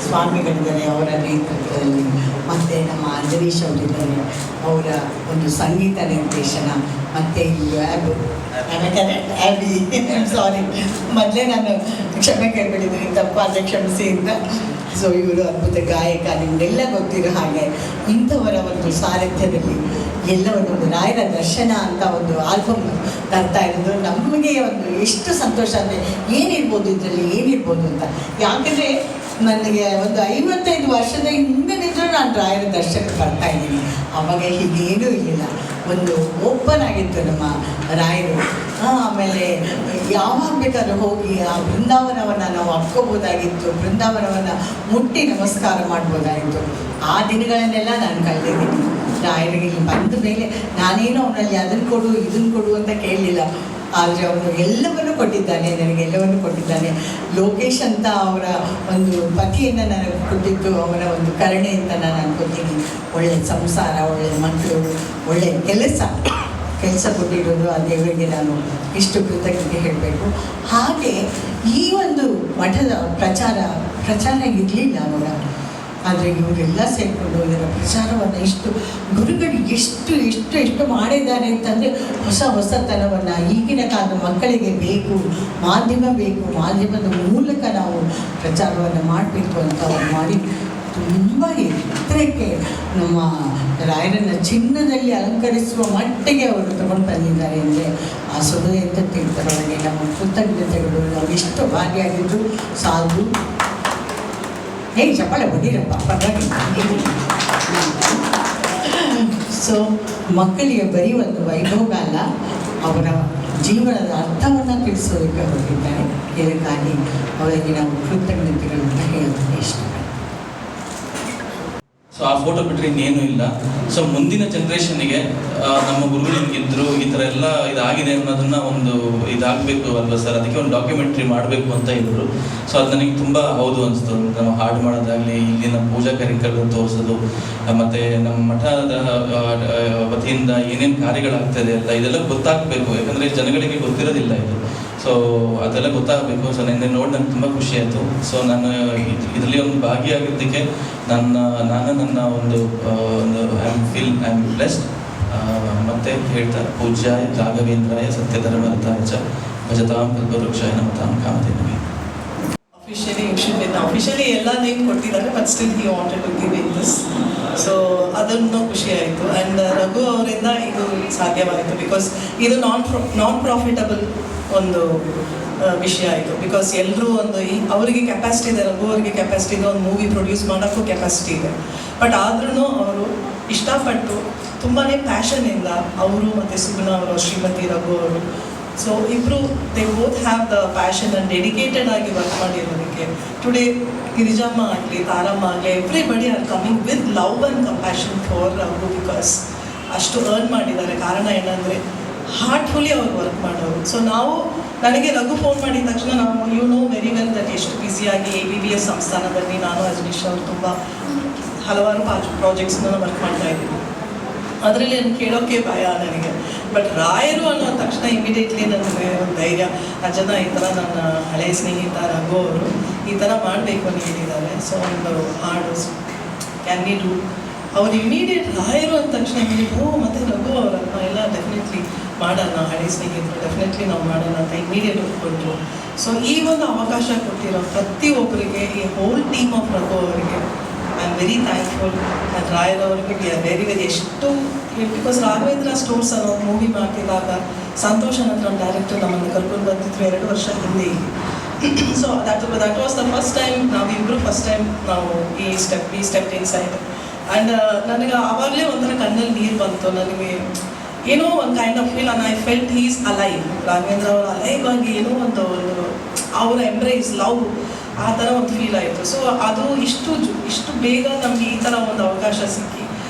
ಸ್ವಾಮಿಗಳಿದ್ದಾರೆ ಅವರ ನೇತೃತ್ವದಲ್ಲಿ, ಮತ್ತು ನಮ್ಮ ಅಂಜನೀಶ್ ಅವರಿದ್ದಾರೆ ಅವರ ಒಂದು ಸಂಗೀತ ನಿರ್ದೇಶನ, ಮತ್ತು ಆ್ಯಬಿ ಸಾರಿ ಮೊದಲೇ ನಾನು ಕ್ಷಮೆ ಕೇಳ್ಬಿಟ್ಟಿದ್ದೀನಿ, ತಪ್ಪಾದ ಕ್ಷಮಿಸಿ ಅಂತ. ಸೊ ಇವರು ಅದ್ಭುತ ಗಾಯಕ, ನಿಮಗೆಲ್ಲ ಗೊತ್ತಿರೋ ಹಾಗೆ ಇಂಥವರ ಒಂದು ಸಾರಥ್ಯದಲ್ಲಿ ಎಲ್ಲವನ್ನು ರಾಯರ ದರ್ಶನ ಅಂತ ಒಂದು ಆಲ್ಬಮ್ ತರ್ತಾ ಇರೋದು ನಮಗೆ ಒಂದು ಎಷ್ಟು ಸಂತೋಷ ಅಂದರೆ ಏನಿರ್ಬೋದು ಇದರಲ್ಲಿ ಏನಿರ್ಬೋದು ಅಂತ. ಯಾಕೆಂದರೆ ನನಗೆ ಒಂದು 55 ವರ್ಷದ ಹಿಂದಿನಿಂದಲೂ ನಾನು ರಾಯರ ದರ್ಶನಕ್ಕೆ ಬರ್ತಾ ಇದ್ದೀನಿ. ಆವಾಗ ಹೀಗೇನೂ ಇರಲಿಲ್ಲ, ಒಂದು ಓಪನ್ ಆಗಿತ್ತು ನಮ್ಮ ರಾಯರು. ಆಮೇಲೆ ಯಾವಾಗ ಬೇಕಾದ್ರೂ ಹೋಗಿ ಆ ಬೃಂದಾವನವನ್ನು ನಾವು ಅಪ್ಕೋಬೋದಾಗಿತ್ತು, ಬೃಂದಾವನವನ್ನು ಮುಟ್ಟಿ ನಮಸ್ಕಾರ ಮಾಡ್ಬೋದಾಗಿತ್ತು. ಆ ದಿನಗಳನ್ನೆಲ್ಲ ನಾನು ಕಳೆದಿದ್ದೀನಿ. ರಾಯರಿಗೆ ಇಲ್ಲಿ ಬಂದ ಮೇಲೆ ನಾನೇನು ಅವನಲ್ಲಿ ಅದನ್ನು ಕೊಡು ಇದನ್ನು ಕೊಡು ಅಂತ ಕೇಳಲಿಲ್ಲ, ಆದರೆ ಅವನು ಎಲ್ಲವನ್ನೂ ಕೊಟ್ಟಿದ್ದಾನೆ, ನನಗೆಲ್ಲವನ್ನೂ ಕೊಟ್ಟಿದ್ದಾನೆ. ಲೋಕೇಶ್ ಅಂತ ಅವರ ಒಂದು ಪತಿಯನ್ನು ನನಗೆ ಕೊಟ್ಟಿದ್ದು ಅವನ ಒಂದು ಕರುಣೆ ಅಂತ ನಾನು ಅನ್ಕೋತೀನಿ. ಒಳ್ಳೆಯ ಸಂಸಾರ, ಒಳ್ಳೆಯ ಮಕ್ಕಳು, ಒಳ್ಳೆಯ ಕೆಲಸ ಕೊಟ್ಟಿರೋದು ಆ ದೇವರಿಗೆ ನಾನು ಇಷ್ಟು ಕೃತಜ್ಞತೆ ಹೇಳಬೇಕು. ಹಾಗೆ ಈ ಒಂದು ಮಠದ ಪ್ರಚಾರ ಇರಲಿಲ್ಲ ಅವಾಗ, ಆದರೆ ಇವರೆಲ್ಲ ಸೇರಿಕೊಂಡು ಇದರ ಪ್ರಚಾರವನ್ನು ಇಷ್ಟು ಗುರುಗಳು ಎಷ್ಟು ಮಾಡಿದ್ದಾರೆ ಅಂತಂದರೆ ಹೊಸತನವನ್ನು ಈಗಿನ ಕಾಲದ ಮಕ್ಕಳಿಗೆ ಬೇಕು, ಮಾಧ್ಯಮ ಬೇಕು, ಮಾಧ್ಯಮದ ಮೂಲಕ ನಾವು ಪ್ರಚಾರವನ್ನು ಮಾಡಬೇಕು ಅಂತ ಅವ್ರು ಮಾಡಿ ತುಂಬ ಎತ್ತರಕ್ಕೆ ನಮ್ಮ ರಾಯರನ್ನು ಚಿನ್ನದಲ್ಲಿ ಅಲಂಕರಿಸುವ ಮಟ್ಟಿಗೆ ಅವರು ತಗೊಂಡು ಬಂದಿದ್ದಾರೆ ಅಂದರೆ ಆ ಸುಧೆಯಿಂದ ತೀರ್ಥರೊಳಗೆ ನಮ್ಮ ಕೃತಜ್ಞತೆಗಳು. ನಾವು ಎಷ್ಟು ಭಾಗಿಯಾಗಿದ್ದು ಸಾಧು ಚಪ್ಪಾಳೆ ಹೊಡೀರಪ್ಪ ಪರವಾಗಿಲ್ಲ. ಸೊ ಮಕ್ಕಳಿಗೆ ಬರೀ ಒಂದು ವೈಭೋಗ ಅಲ್ಲ, ಅವರ ಜೀವನದ ಅರ್ಥವನ್ನು ತಿಳಿಸೋದಕ್ಕೆ ಹೊರಟಿದ್ದಾರೆ. ಇದಕ್ಕಾಗಿ ಅವರಿಗೆ ನಾವು ಕೃತಜ್ಞತೆಗಳನ್ನು ಹೇಳೋದಕ್ಕೆ ಇಷ್ಟ. ಸೊ ಆ ಫೋಟೋ ಬಿಟ್ಟರೆ ಇನ್ನೇನು ಇಲ್ಲ. ಸೊ ಮುಂದಿನ ಜನ್ರೇಷನ್ಗೆ ನಮ್ಮ ಗುರುಗಳು ಹಿಂಗಿದ್ರು, ಈ ಥರ ಎಲ್ಲ ಇದಾಗಿದೆ ಅನ್ನೋದನ್ನ ಒಂದು ಇದಾಗಬೇಕು ಅಲ್ವಾ ಸರ್, ಅದಕ್ಕೆ ಒಂದು ಡಾಕ್ಯುಮೆಂಟ್ರಿ ಮಾಡಬೇಕು ಅಂತ ಇದ್ರು. ಸೊ ಅದು ನನಗೆ ತುಂಬ ಹೌದು ಅನಿಸ್ತು. ನಾವು ಹಾಡು ಮಾಡೋದಾಗಲಿ, ಇಲ್ಲಿನ ಪೂಜಾ ಕಾರ್ಯಕ್ರಮ ತೋರಿಸೋದು, ಮತ್ತು ನಮ್ಮ ಮಠದ ವತಿಯಿಂದ ಏನೇನು ಕಾರ್ಯಗಳಾಗ್ತದೆ ಅಲ್ಲ, ಇದೆಲ್ಲ ಗೊತ್ತಾಗಬೇಕು. ಯಾಕಂದರೆ ಜನಗಳಿಗೆ ಗೊತ್ತಿರೋದಿಲ್ಲ ಇದು. ಸೊ ಅದೆಲ್ಲ ಗೊತ್ತಾಗಬೇಕು. ಸೊ ನಿನ್ನೆ ನೋಡಿ ನನಗೆ ತುಂಬ ಖುಷಿ ಆಯಿತು. ಸೊ ನಾನು ಇದರಲ್ಲಿ ಒಂದು ಭಾಗಿಯಾಗಿದ್ದಕ್ಕೆ ನನ್ನ ಒಂದು ಐ ಆಮ್ ಬ್ಲೆಸ್ಡ್. ಮತ್ತೆ ಹೇಳ್ತಾ ಪೂಜ್ಯಾಯ ರಾಘವೇಂದ್ರಾಯ ಸತ್ಯಧರ್ಮರತಾಯ ಚ ಭಜತಾಂ ಕಲ್ಪವೃಕ್ಷಾಯ ನಮತಾಂ ಕಾಮಧೇನವೇ. ಅಫಿಷಿಯಲಿ ಎಲ್ಲ ನೇಮ್ ಕೊಟ್ಟಿದ್ದಾರೆ, but still he wanted to give in this. So ಅದನ್ನು ಖುಷಿ ಆಯಿತು. ಆ್ಯಂಡ್ ರಘು ಅವರಿಂದ ಇದು ಸಾಧ್ಯವಾಯಿತು ಬಿಕಾಸ್ ಇದು ನಾನ್ ಪ್ರಾಫಿಟಬಲ್ ಒಂದು ವಿಷಯ ಆಯಿತು. ಬಿಕಾಸ್ ಎಲ್ಲರೂ ಒಂದು ಅವರಿಗೆ ಕೆಪಾಸಿಟಿ ಇದೆ, ರಘು ಅವರಿಗೆ ಕೆಪಾಸಿಟಿ ಇದೆ, ಒಂದು ಮೂವಿ ಪ್ರೊಡ್ಯೂಸ್ ಮಾಡೋಕ್ಕೂ ಕೆಪಾಸಿಟಿ ಇದೆ. ಬಟ್ ಆದ್ರೂ ಅವರು ಇಷ್ಟಪಟ್ಟು ತುಂಬಾ ಪ್ಯಾಷನಿಂದ ಅವರು ಮತ್ತು ಸುಗುಣ ಅವರು, ಶ್ರೀಮತಿ ರಘು ಅವರು, ಸೊ ಇಬ್ಬರು they both have the passion and dedicated ಆಗಿ ವರ್ಕ್ ಮಾಡಿರೋದಕ್ಕೆ ಟುಡೇ ಗಿರಿಜಮ್ಮ ಆಗಲಿ, ತಾರಮ್ಮ ಆಗಲಿ, everybody are coming with love and compassion for Raghu because ಅಷ್ಟು ಅರ್ನ್ ಮಾಡಿದ್ದಾರೆ. ಕಾರಣ ಏನಂದರೆ ಹಾರ್ಟ್ಫುಲಿ ಅವ್ರು ವರ್ಕ್ ಮಾಡೋರು. ಸೊ ನನಗೆ ರಘು ಫೋನ್ ಮಾಡಿದ ತಕ್ಷಣ ನಾವು you know very well that ಎಷ್ಟು ಬ್ಯುಸಿಯಾಗಿ ABBS ಸಂಸ್ಥಾನದಲ್ಲಿ ನಾನು ಅಜನೀಶ್ ಅವರು ತುಂಬ ಹಲವಾರು ಪ್ರಾಜೆಕ್ಟ್ಸ್ನ ವರ್ಕ್ ಮಾಡ್ತಾ ಇದ್ದೀವಿ. ಅದರಲ್ಲಿ ನಾನು ಕೇಳೋಕ್ಕೆ ಭಯ ನನಗೆ. ಬಟ್ ರಾಯರು ಅನ್ನೋ ತಕ್ಷಣ ಇಮಿಡಿಯೇಟ್ಲಿ ನನಗೆ ಒಂದು ಧೈರ್ಯ, ಜನ ಈ ಥರ ನನ್ನ ಹಳೆಯ ಸ್ನೇಹಿತ ರಘು ಅವರು ಈ ಥರ ಮಾಡಬೇಕು ಅಂತ ಹೇಳಿದ್ದಾರೆ. ಸೊ ಒಂದು ಹಾಡು ಕ್ಯಾನ್ ವಿ ಡೂ, ಅವ್ರು ಇಮಿಡಿಯೇಟ್ ರಾಯರು ಅಂದ ತಕ್ಷಣ ಹೇಳಿದ್ರು ಮತ್ತು ರಘು ಅವರನ್ನು ಎಲ್ಲ ಡೆಫಿನೆಟ್ಲಿ ಮಾಡೋಣ, ಹಳೆ ಸ್ನೇಹಿತರು ಡೆಫಿನೆಟ್ಲಿ ನಾವು ಮಾಡೋಣ ಅಂತ ಇಮಿಡಿಯೇಟ್ ಒಪ್ಕೊಂಡ್ರು. ಸೊ ಈ ಒಂದು ಅವಕಾಶ ಕೊಟ್ಟಿರೋ ಪ್ರತಿಯೊಬ್ಬರಿಗೆ, ಈ ಹೋಲ್ ಟೀಮ್ ಆಫ್ ರಘು ಅವರಿಗೆ I am very thankful. And Rayar ಅವರಿಗೆ ವೆರಿ ಎಷ್ಟು ಬಿಕಾಸ್ ರಾಘವೇಂದ್ರ ಸ್ಟೋರ್ಸ್ ಅನ್ನೋ ಮೂವಿ ಮಾಡ್ತಿದ್ದಾಗ ಸಂತೋಷ್ ಅನ್ನೋ ಡೈರೆಕ್ಟರ್ ನಮ್ಮನ್ನು ಕರ್ಕೊಂಡು ಬಂದಿದ್ರು 2 ವರ್ಷ ಹಿಂದೆ. So that was the first time, ನಾವಿಬ್ಬರು ಫಸ್ಟ್ ಟೈಮ್ ನಾವು ಈ ಸ್ಟೆಪ್ ಇನ್ಸೈಡ್. ಆ್ಯಂಡ್ ನನಗೆ ಆವಾಗಲೇ ಒಂಥರ ಕಣ್ಣಲ್ಲಿ ನೀರು ಬಂತು. ನನಗೆ ಏನೋ ಒಂದು kind of feel, I felt he's alive. Raghavendra ಅವರು ಅಲೈವ್ ಆಗಿ ಏನೋ ಒಂದು ಅವರ ಎಂಬ್ರೇಸ್ ಲವ್ ಆ ಥರ ಒಂದು ಫೀಲ್ ಆಯಿತು. ಸೊ ಅದು ಇಷ್ಟು ಬೇಗ ನಮಗೆ ಈ ಥರ ಒಂದು ಅವಕಾಶ ಸಿಕ್ಕಿ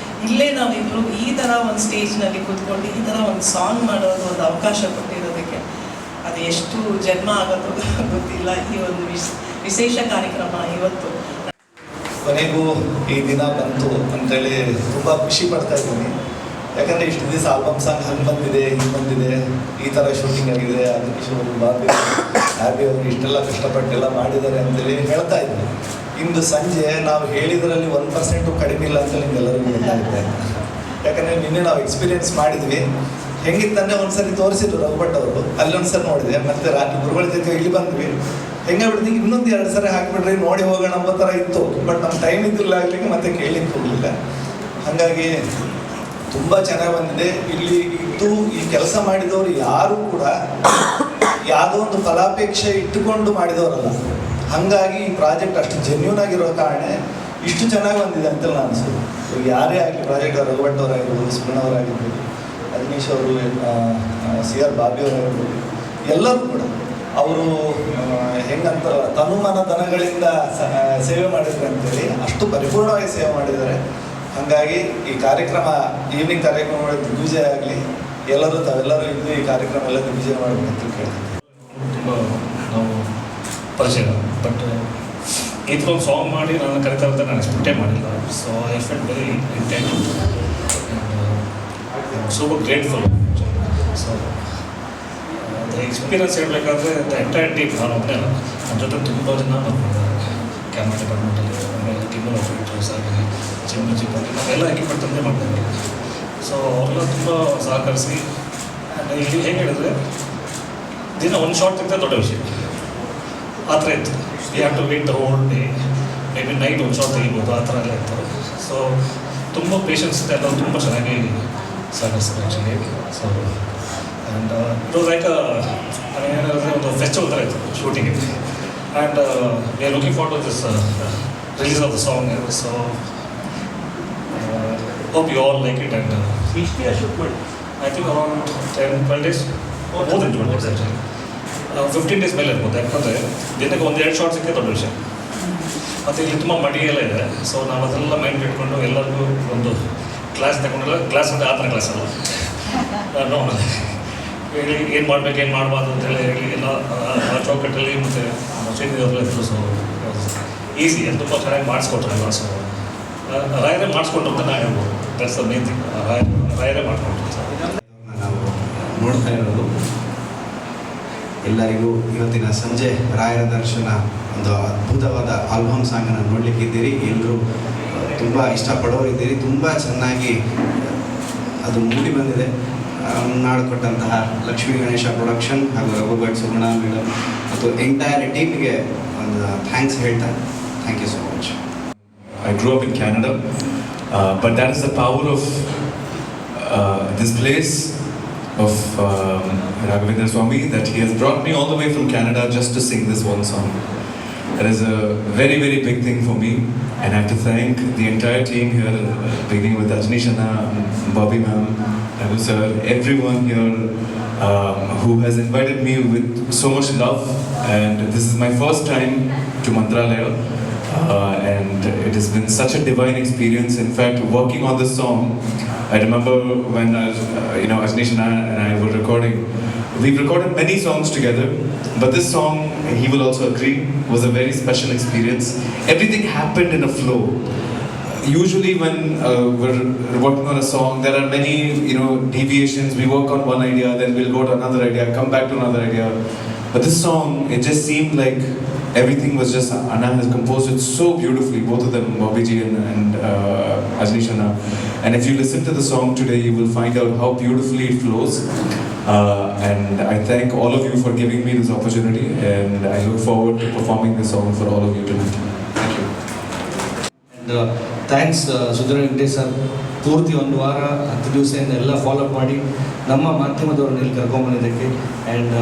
ಇಲ್ಲೇ ನಾವಿಬ್ಬರು ಈ ಥರ ಒಂದು ಸ್ಟೇಜ್ನಲ್ಲಿ ಕೂತ್ಕೊಂಡು ಈ ಥರ ಒಂದು ಸಾಂಗ್ ಮಾಡೋದು ಒಂದು ಅವಕಾಶ ಕೊಟ್ಟಿರೋದಕ್ಕೆ ಅದು ಎಷ್ಟು ಜನ್ಮ ಆಗೋದು ಗೊತ್ತಿಲ್ಲ. ಈ ಒಂದು ವಿಶೇಷ ಕಾರ್ಯಕ್ರಮ ಇವತ್ತು ಕೊನೆಗೂ ಈ ದಿನ ಬಂತು ಅಂತೇಳಿ ತುಂಬ ಖುಷಿ ಪಡ್ತಾ ಇದ್ದೀನಿ. ಯಾಕಂದರೆ ಇಷ್ಟು ದಿವಸ ಆಲ್ಬಮ್ ಸಾಂಗ್ ಹಂಗೆ ಬಂದಿದೆ ಹಿಂಗೆ ಬಂದಿದೆ, ಈ ಥರ ಶೂಟಿಂಗ್ ಆಗಿದೆ, ಅದಕ್ಕೆ ಬಾಬಿ ಅವರು ಇಷ್ಟೆಲ್ಲ ಕಷ್ಟಪಟ್ಟೆಲ್ಲ ಮಾಡಿದ್ದಾರೆ ಅಂತೇಳಿ ಹೇಳ್ತಾ ಇದ್ವಿ. ಇಂದು ಸಂಜೆ ನಾವು ಹೇಳಿದ್ರಲ್ಲಿ 1% ಕಡಿಮೆ ಇಲ್ಲ ಅಂತ ನಿಮ್ಗೆಲ್ಲರಿಗೂ ಗೊತ್ತಾಗುತ್ತೆ. ಯಾಕಂದರೆ ನಿನ್ನೆ ನಾವು ಎಕ್ಸ್ಪೀರಿಯೆನ್ಸ್ ಮಾಡಿದ್ವಿ. ಹೆಂಗಿತ್ತಂದರೆ ಒಂದ್ಸರಿ ತೋರಿಸಿದ್ರು ರಘುಭಟ್ ಅವರು, ಅಲ್ಲೊಂದ್ಸರಿ ನೋಡಿದೆ, ಮತ್ತೆ ರಾತ್ರಿ ಗುರುಗಳ ಜೊತೆ ಇಲ್ಲಿ ಬಂದ್ವಿ. ಹೆಂಗೆ ಬಿಡ್ತೀವಿ ಇನ್ನೊಂದು 2 ಸರಿ ಹಾಕಿಬಿಡ್ರಿ ನೋಡಿ ಹೋಗೋಣ ಅನ್ನೋ ಥರ ಇತ್ತು. ಬಟ್ ನಮ್ಮ ಟೈಮ್ ಇದ್ದಿಲ್ಲ ಆಗಲಿಕ್ಕೆ ಮತ್ತೆ ಕೇಳಲಿಕ್ಕೆ ಹೋಗಲಿಲ್ಲ. ಹಾಗಾಗಿ ತುಂಬ ಚೆನ್ನಾಗಿ ಬಂದಿದೆ. ಇಲ್ಲಿ ಇದ್ದು ಈ ಕೆಲಸ ಮಾಡಿದವರು ಯಾರೂ ಕೂಡ ಯಾವುದೋ ಒಂದು ಫಲಾಪೇಕ್ಷೆ ಇಟ್ಟುಕೊಂಡು ಮಾಡಿದವರಲ್ಲ. ಹಾಗಾಗಿ ಈ ಪ್ರಾಜೆಕ್ಟ್ ಅಷ್ಟು ಜೆನ್ಯೂನ್ ಆಗಿರೋ ಕಾರಣ ಇಷ್ಟು ಚೆನ್ನಾಗಿ ಬಂದಿದೆ ಅಂತ ನಾನು ಅನಿಸೋದು. ಯಾರೇ ಆಗಲಿ ಪ್ರಾಜೆಕ್ಟ್ ರಘುಭಟ್ ಅವರಾಗಿರ್ಬೋದು, ಸುಮನ್ ಅವರಾಗಿರ್ಬೋದು, ಅಜನೀಶ್ ಅವರು, CR ಬಾಬಿ ಅವರಾಗಿರ್ಬೋದು, ಎಲ್ಲರೂ ಕೂಡ ಅವರು ಹೆಂಗಂತಾರಲ್ಲ ತನುಮನ ದನಗಳಿಂದ ಸೇವೆ ಮಾಡಿದ್ರು ಅಂತೇಳಿ ಅಷ್ಟು ಪರಿಪೂರ್ಣವಾಗಿ ಸೇವೆ ಮಾಡಿದ್ದಾರೆ. ಹಾಗಾಗಿ ಈ ಕಾರ್ಯಕ್ರಮ ಈವ್ನಿಂಗ್ ಕಾರ್ಯಕ್ರಮ ದಿಗ್ವಿಜಯ ಆಗಲಿ. ತಾವೆಲ್ಲರೂ ಇದ್ದು ಈ ಕಾರ್ಯಕ್ರಮ ಎಲ್ಲ ದಿಗ್ವಿಜಯ ಮಾಡಬೇಕಂತ ಕೇಳ್ತೀನಿ. ತುಂಬ ನಾವು ಪರಿಚಯ, ಬಟ್ ಈ ಥರ ಒಂದು ಸಾಂಗ್ ಮಾಡಿ ನಾನು ಕರಿತಾ ಇರ್ತಾರೆ ನಾನು ಎಕ್ಸ್ಪೆಕ್ಟೇ ಮಾಡಿಲ್ಲ. So I felt very intent super grateful. So experience ಹೇಳಬೇಕಾದ್ರೆ ದ ಎಂಟೈರ್ ಟೀಮ್, ನಾನು ಒಬ್ಬನೇ ಅಲ್ಲ, ನನ್ನ ಜೊತೆ ತುಂಬ ಜನ ಬರ್ತಿದ್ದಾರೆ. ಕ್ಯಾಮ್ರಾ ಡಿಪಾರ್ಟ್ಮೆಂಟಲ್ಲಿ, ಆಮೇಲೆ ಕಿಮ್ಮಲ್ ಆಪರೇಟರ್ಸ್ ಆಗಲಿ, ಜಿಮ್ ಆಗಲಿ, ನಾವೆಲ್ಲ ಎಕ್ವಿಪ್ಮೆಂಟ್ ತಂದೆ ಮಾಡ್ತಾಯಿದ್ವಿ. ಸೊ ಅವರೆಲ್ಲ ತುಂಬ ಸಹಕರಿಸಿ. ಇಲ್ಲಿ ಹೇಗೆ ಹೇಳಿದ್ರೆ ದಿನ ಒಂದು ಶಾರ್ಟ್ ತೆಗೆದ್ರೆ ದೊಡ್ಡ ವಿಷಯ ಆ ಥರ ಇತ್ತು. You have to wait the whole day, maybe night ಒಂದು ಶಾರ್ಟ್ ತೆಗಿಬೋದು, ಆ ಥರ ಎಲ್ಲ ಇತ್ತು. ಸೊ ತುಂಬ ಪೇಷನ್ಸ್ ಇದೆ, ಎಲ್ಲ ತುಂಬ ಚೆನ್ನಾಗಿ ಸಹಕರಿಸ್ತಾರೆ actually. So and it was like ಏನಾದರೆ ಒಂದು ಫೆಸ್ಟಿವಲ್ ಥರ ಇತ್ತು shooting. And we are looking forward to this release of the song. So hope you all like it. And shoot ಮಾಡಿ I think around 10-12 days, more than 12 days actually. 15 days ಮೇಲೆ ಇರ್ಬೋದು. ಯಾಕಂದರೆ ದಿನಕ್ಕೆ 1-2 short ಸಿಕ್ಕೇ ದೊಡ್ಡ ವಿಷಯ. ಮತ್ತು ಇಲ್ಲಿ ತುಂಬ ಮಡಿ ಎಲ್ಲ ಇದೆ. ಸೊ ನಾವು ಅದೆಲ್ಲ ಮೈಂಡ್ ಇಟ್ಕೊಂಡು ಎಲ್ಲರಿಗೂ ಒಂದು ಕ್ಲಾಸ್ ತಗೊಂಡೆಲ್ಲ, ಕ್ಲಾಸ್ ಅಂದರೆ ಆ ಥರ ಕ್ಲಾಸ್ ಅಲ್ಲ, ನೋಡೋಣ ಹೇಳಿ ಏನು ಮಾಡ್ಬೇಕು ಏನು ಮಾಡಬಾರ್ದು ಅಂತೇಳಿ ಹೇಳಿ ಎಲ್ಲ ಆ ಚೌಕಟ್ಟಲ್ಲಿ ಮತ್ತು ಶ್ರೀನಿಧಿ ಇತ್ತು. ಸೊ ಈಸಿ ಅದು ತುಂಬ ಚೆನ್ನಾಗಿ ಮಾಡಿಸ್ಕೊಟ್ರಲ್ಲ. ಸೊ ರಾಯರೇ ಮಾಡಿಸ್ಕೊಂಡ್ರು ಅಂತ ನಾನು ಹೇಳ್ಬೋದು. That's the main thing. ರಾಯರೇ ಮಾಡಿಕೊಂಡ್ರು. ನಾವು ನೋಡ್ತಾ ಇರೋದು ಎಲ್ಲರಿಗೂ ಇವತ್ತಿನ ಸಂಜೆ ರಾಯರ ದರ್ಶನ ಒಂದು ಅದ್ಭುತವಾದ ಆಲ್ಬಮ್ ಸಾಂಗನ್ನು ನೋಡಲಿಕ್ಕಿದ್ದೀರಿ. ಎಲ್ಲರೂ ತುಂಬ ಇಷ್ಟಪಡೋರಿದ್ದೀರಿ. ತುಂಬ ಚೆನ್ನಾಗಿ ಅದು ಮೂಡಿ ಬಂದಿದೆ. ಮಾಡಿಕೊಟ್ಟಂತಹ ಲಕ್ಷ್ಮೀ ಗಣೇಶ ಪ್ರೊಡಕ್ಷನ್ ಹಾಗೂ ರಘುಭಟ್, ಸುಗುಣ ಮೇಡಮ್ ಮತ್ತು ಎಂಟೈರ್ ಟೀಮ್ಗೆ ಒಂದು ಥ್ಯಾಂಕ್ಸ್ ಹೇಳ್ತಾರೆ. Thank you so much. I grew up in Canada, but that is the power of this place, of Raghavendra Swami, that he has brought me all the way from Canada just to sing this one song. That is a very, very big thing for me, and I have to thank the entire team here, beginning with Ajnish Anna, Bobby ma'am, Raghu sir, everyone here who has invited me with so much love. And this is my first time to Mantralaya, and it has been such a divine experience. In fact, working on this song, I remember when Ajnish and I were recording. We've recorded many songs together, but this song, he will also agree, was a very special experience. Everything happened in a flow. Usually when we're working on a song, there are many deviations. We work on one idea, then we'll go to another idea, come back to another idea. But this song, it just seemed like everything was just, Anna has composed it so beautifully, both of them, Bobby Ji and Ajnish Anna. And if you listen to the song today, you will find out how beautifully it flows. And I thank all of you for giving me this opportunity, and I look forward to performing this song for all of you tonight. Thank you. And thanks Sudhir Venkatesh sir. ಪೂರ್ತಿ 1 ವಾರ 10 ದಿವಸದಿಂದ ಎಲ್ಲ follow up ಮಾಡಿ ನಮ್ಮ ಮಾಧ್ಯಮದವ್ರನ್ನ ಇಲ್ಲಿ ಕರ್ಕೊಂಡ್ಬಂದಿದ್ದಕ್ಕೆ, and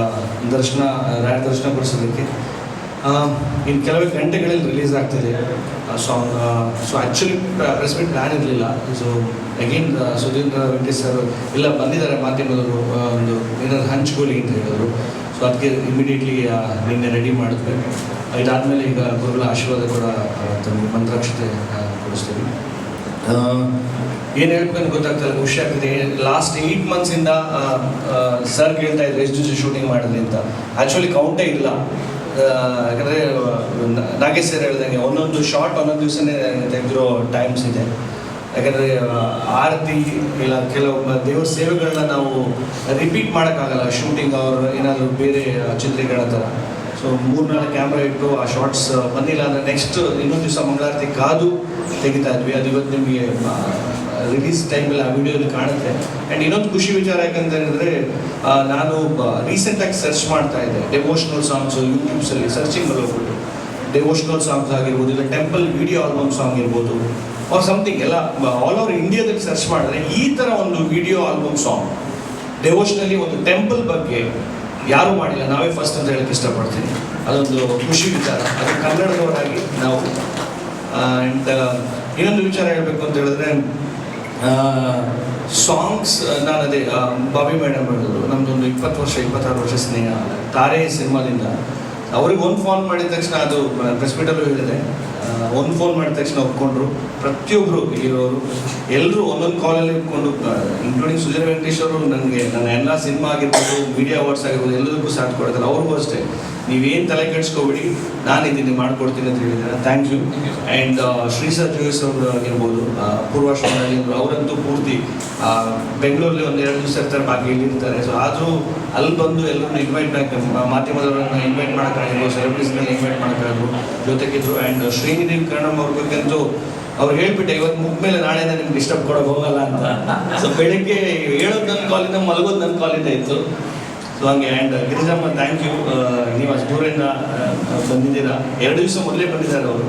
ರಾಯರ ದರ್ಶನ ಕೊಡಿಸೋದಕ್ಕೆ. ಇನ್ನು ಕೆಲವೇ ಗಂಟೆಗಳಲ್ಲಿ ರಿಲೀಸ್ ಆಗ್ತಿದೆ song. So actually press meet plan ಇರಲಿಲ್ಲ. So again Sudhindra Venkatesh sir ಎಲ್ಲ ಬಂದಿದ್ದಾರೆ ಮಾಧ್ಯಮದವರು, ಒಂದು ಏನಾದ್ರು ಹಂಚ್ಕೊಳ್ಳಿ ಅಂತ ಹೇಳಿದ್ರು. ಸೊ ಅದಕ್ಕೆ ಇಮಿಡಿಯೇಟ್ಲಿ ನಿನ್ನೆ ರೆಡಿ ಮಾಡಿದ್ವಿ. ಇದಾದಮೇಲೆ ಈಗ ಗುರುಗಳ ಆಶೀರ್ವಾದ ಕೂಡ ಮಂತ್ರಾಕ್ಷತೆ ಕೊಡಿಸ್ತೀವಿ. ಏನು ಹೇಳ್ಬೇಕಂತ ಗೊತ್ತಾಗ್ತಲ್ಲ, ಖುಷಿ ಆಗ್ತಿದೆ. ಲಾಸ್ಟ್ 8 months ಸರ್ ಕೇಳ್ತಾ ಇದ್ರು ಎಷ್ಟು ದಿವಸ ಶೂಟಿಂಗ್ ಮಾಡಿದ್ರಿ ಅಂತ. ಆ್ಯಕ್ಚುಲಿ ಕೌಂಟೇ ಇಲ್ಲ. ಯಾಕಂದರೆ ನಾಗೇಶ್ ಸರ್ ಹೇಳ್ದಂಗೆ ಒಂದೊಂದು ಶಾರ್ಟ್ ಒಂದೊಂದು ದಿವಸನೇ ತೆಗೆದಿರೋ ಟೈಮ್ಸ್ ಇದೆ. ಯಾಕಂದರೆ ಆರತಿ ಇಲ್ಲ ಕೆಲವು ದೇವ್ರ ಸೇವೆಗಳನ್ನ ನಾವು ರಿಪೀಟ್ ಮಾಡೋಕ್ಕಾಗಲ್ಲ, ಶೂಟಿಂಗ್ ಅವ್ರು ಏನಾದರೂ ಬೇರೆ ಚಿತ್ರೀಕರಣ ಥರ. ಸೊ 3-4 ಕ್ಯಾಮ್ರಾ ಇಟ್ಟು ಆ ಶಾರ್ಟ್ಸ್ ಬಂದಿಲ್ಲ ಅಂದರೆ ನೆಕ್ಸ್ಟ್ ಇನ್ನೊಂದು ದಿವಸ ಮಂಗಳಾರತಿ ಕಾದು ತೆಗಿತಾ ಇದ್ವಿ. ಅದು ಇವತ್ತು ನಿಮಗೆ ರಿಲೀಸ್ ಟೈಮಲ್ಲಿ ಆ ವಿಡಿಯೋದಲ್ಲಿ ಕಾಣುತ್ತೆ. ಆ್ಯಂಡ್ ಇನ್ನೊಂದು ಖುಷಿ ವಿಚಾರ ಯಾಕಂತ ಹೇಳಿದ್ರೆ, ನಾನು ರೀಸೆಂಟಾಗಿ ಸರ್ಚ್ ಮಾಡ್ತಾ ಇದ್ದೆ ಡೆವೋಷನಲ್ ಸಾಂಗ್ಸು ಯೂಟ್ಯೂಬ್ಸಲ್ಲಿ ಸರ್ಚಿಂಗಲ್ಲಿ ಹೋಗ್ಬಿಟ್ಟು ಡೆವೋಷನಲ್ ಸಾಂಗ್ಸ್ ಆಗಿರ್ಬೋದು, ಇಲ್ಲ ಟೆಂಪಲ್ ವಿಡಿಯೋ ಆಲ್ಬಮ್ ಸಾಂಗ್ ಇರ್ಬೋದು ಆರ್ ಸಮಥಿಂಗ್ ಎಲ್ಲ ಆಲ್ ಓವರ್ ಇಂಡಿಯಾದಲ್ಲಿ ಸರ್ಚ್ ಮಾಡಿದ್ರೆ ಈ ಥರ ಒಂದು ವಿಡಿಯೋ ಆಲ್ಬಮ್ ಸಾಂಗ್ ಡೆವೋಷನಲಿ ಒಂದು ಟೆಂಪಲ್ ಬಗ್ಗೆ ಯಾರೂ ಮಾಡಿಲ್ಲ, ನಾವೇ ಫಸ್ಟ್ ಅಂತ ಹೇಳಕ್ಕೆ ಇಷ್ಟಪಡ್ತೀನಿ. ಅದೊಂದು ಖುಷಿ ವಿಚಾರ, ಅದು ಕನ್ನಡದವರಾಗಿ ನಾವು. ಆ್ಯಂಡ್ ಇನ್ನೊಂದು ವಿಚಾರ ಹೇಳಬೇಕು ಅಂತ ಹೇಳಿದ್ರೆ, ಸಾಂಗ್ಸ್ ನಾನು ಅದೇ ಬಾಬಿ ಮೇಡಮ್ ಹೇಳಿದ್ರು, ನಮ್ಮದೊಂದು 26 ವರ್ಷ ಸ್ನೇಹ ತಾರೆ ಸಿನಿಮಾದಿಂದ. ಅವ್ರಿಗೆ ಒಂದು ಫೋನ್ ಮಾಡಿದ ತಕ್ಷಣ, ಅದು ಪ್ರೆಸ್ ಮೀಟಲ್ಲೂ ಹೇಳಿದೆ, ಒಂದು ಫೋನ್ ಮಾಡಿದ ತಕ್ಷಣ ಒಪ್ಕೊಂಡ್ರು. ಪ್ರತಿಯೊಬ್ಬರು ಹೀರೋರು ಎಲ್ಲರೂ ಒಂದೊಂದು ಕಾಲಲ್ಲಿ ಇಟ್ಕೊಂಡು, ಇನ್ಕ್ಲೂಡಿಂಗ್ ಸುಜಯ್ ವೆಂಕಟೇಶ್ ಅವರು ನನಗೆ ನನ್ನ ಎಲ್ಲ ಸಿನಿಮಾ ಆಗಿರ್ಬೋದು, ಮೀಡಿಯಾ ಅವಾರ್ಡ್ಸ್ ಆಗಿರ್ಬೋದು ಎಲ್ಲದಕ್ಕೂ ಸಾಥ್ ಕೊಡ್ತಾರೆ. ಅವ್ರಿಗೂ ಅಷ್ಟೇ, ನೀವೇನು ತಲೆ ಕೆಡಿಸ್ಕೊಬೇಡಿ, ನಾನಿದ್ದೀನಿ ಮಾಡ್ಕೊಡ್ತೀನಿ ಅಂತ ಹೇಳಿದ್ದಾರೆ. Thank you. ಆ್ಯಂಡ್ ಶ್ರೀಸರ್ ಜೋಯಿಸ್ ಅವರು ಆಗಿರ್ಬೋದು, ಪೂರ್ವಾಶ್ರಮದಲ್ಲಿ ಅವರಂತೂ ಪೂರ್ತಿ ಬೆಂಗಳೂರಲ್ಲಿ 1-2 ದಿವಸ ಇರ್ತಾರೆ, ಬಾಕಿ ಇಲ್ಲಿರ್ತಾರೆ. ಸೊ ಆದರೂ ಅಲ್ಲಿ ಬಂದು ಎಲ್ಲರನ್ನು ಇನ್ವೈಟ್ ಮಾಧ್ಯಮದವರನ್ನು ಇನ್ವೈಟ್ ಮಾಡೋಕ್ಕಾಗಿರ್ಬೋದು, ಸೆಲೆಬ್ರಿಟೀಸ್ಗಳನ್ನ ಇನ್ವೈಟ್ ಮಾಡೋಕ್ಕಾಗಿರ್ಬೋದು ಜೊತೆಗಿದ್ರು. ಆ್ಯಂಡ್ ಶ್ರೀನಿಧಿ ಕರ್ಣಮ್ ಅವ್ರ ಬಗ್ಗೆಂತೂ ಅವ್ರು ಹೇಳ್ಬಿಟ್ಟೆ, ಇವತ್ತು ಮುಗ್ಮೇಲೆ ನಾಳೆನೇ ನಿಮ್ಗೆ ಡಿಸ್ಟರ್ಬ್ ಕೊಡೋಕೆ ಹೋಗಲ್ಲ ಅಂತ. ಸೊ ಬೆಳಗ್ಗೆ ಹೇಳೋದು ನನ್ನ ಕಾಲಿಂದ, ಮಲಗೋದು ನನ್ನ ಕಾಲಿಂದ ಇತ್ತು. ಸೊ ಹಂಗೆ. And Girijamma, thank you. ನೀವು ಅಷ್ಟು ದೂರದಿಂದ ಬಂದಿದ್ದೀರಾ, 2 ದಿವಸ ಮೊದಲೇ ಬಂದಿದ್ದಾರೆ ಅವರು.